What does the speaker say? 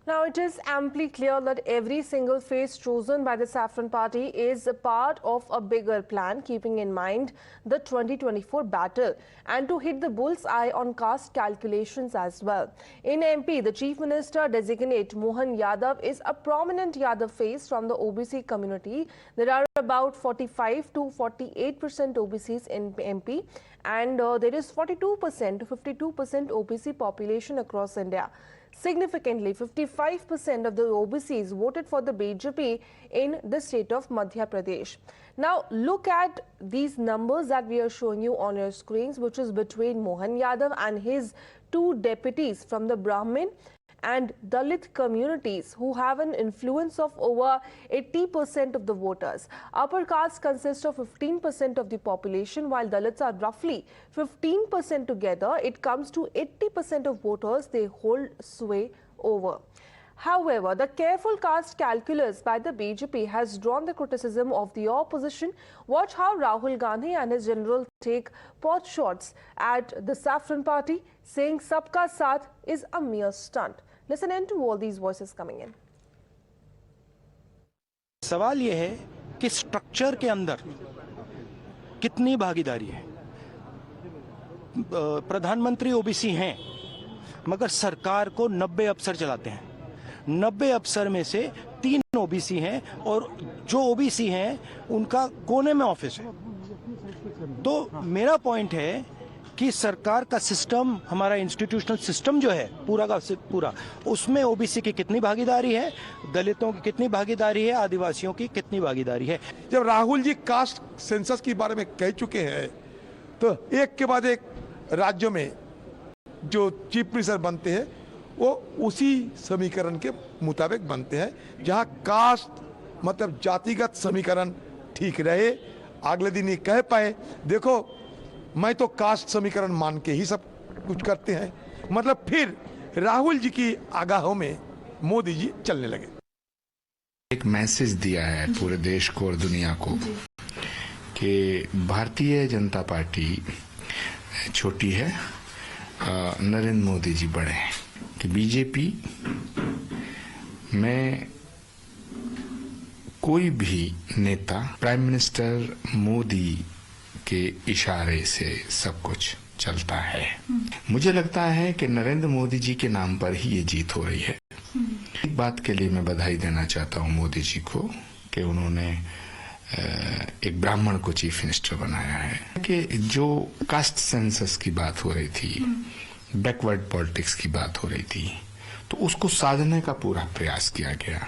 Now, it is amply clear that every single face chosen by the Saffron Party is a part of a bigger plan, keeping in mind the 2024 battle and to hit the bull's eye on caste calculations as well. In MP, the Chief Minister designate Mohan Yadav is a prominent Yadav face from the OBC community. There are about 45 to 48% OBCs in MP, and there is 42% to 52% OBC population across India. Significantly, 55% of the OBCs voted for the BJP in the state of Madhya Pradesh. Now, look at these numbers that we are showing you on your screens, which is between Mohan Yadav and his two deputies from the Brahmin and Dalit communities who have an influence of over 80% of the voters. Upper caste consists of 15% of the population, while Dalits are roughly 15% together. It comes to 80% of voters they hold sway over. However, the careful caste calculus by the BJP has drawn the criticism of the opposition. Watch how Rahul Gandhi and his general take pot shots at the Saffron Party, saying Sabka Saath is a mere stunt. Listen in to all these voices coming in. सवाल यह है कि structure के अंदर कितनी भागीदारी है। प्रधानमंत्री ओबीसी हैं, मगर सरकार को 90 अफसर चलाते हैं। 90 अफसर में से 3 ओबीसी हैं और जो ओबीसी हैं उनका कोने में ऑफिस है। तो मेरा पॉइंट है कि सरकार का सिस्टम, हमारा इंस्टीट्यूशनल सिस्टम जो है पूरा का पूरा, उसमें ओबीसी की कितनी भागीदारी है, दलितों की कितनी भागीदारी है, आदिवासियों की कितनी भागीदारी है। जब राहुल जी कास्ट सेंसस के बारे में कह चुके हैं तो एक के बाद एक राज्यों में जो चीफ मिनिस्टर बनते हैं वो उसी समीकरण के मुताबिक बनते हैं, जहां कास्ट मतलब जातिगत समीकरण ठीक रहे। अगले दिन ये कह पाए देखो मैं तो कास्ट समीकरण मान के ही सब कुछ करते हैं, मतलब फिर राहुल जी की आगाहों में मोदी जी चलने लगे। एक मैसेज दिया है पूरे देश को और दुनिया को कि भारतीय जनता पार्टी छोटी है, नरेंद्र मोदी जी बड़े हैं, कि बीजेपी में कोई भी नेता प्राइम मिनिस्टर मोदी के इशारे से सब कुछ चलता है। मुझे लगता है कि नरेंद्र मोदी जी के नाम पर ही ये जीत हो रही है। एक बात के लिए मैं बधाई देना चाहता हूं मोदी जी को कि उन्होंने एक ब्राह्मण को चीफ मिनिस्टर बनाया है। कि जो कास्ट सेंसस की बात हो रही थी, बैकवर्ड पॉलिटिक्स की बात हो रही थी, तो उसको साधने का पूरा प्रयास किया गया।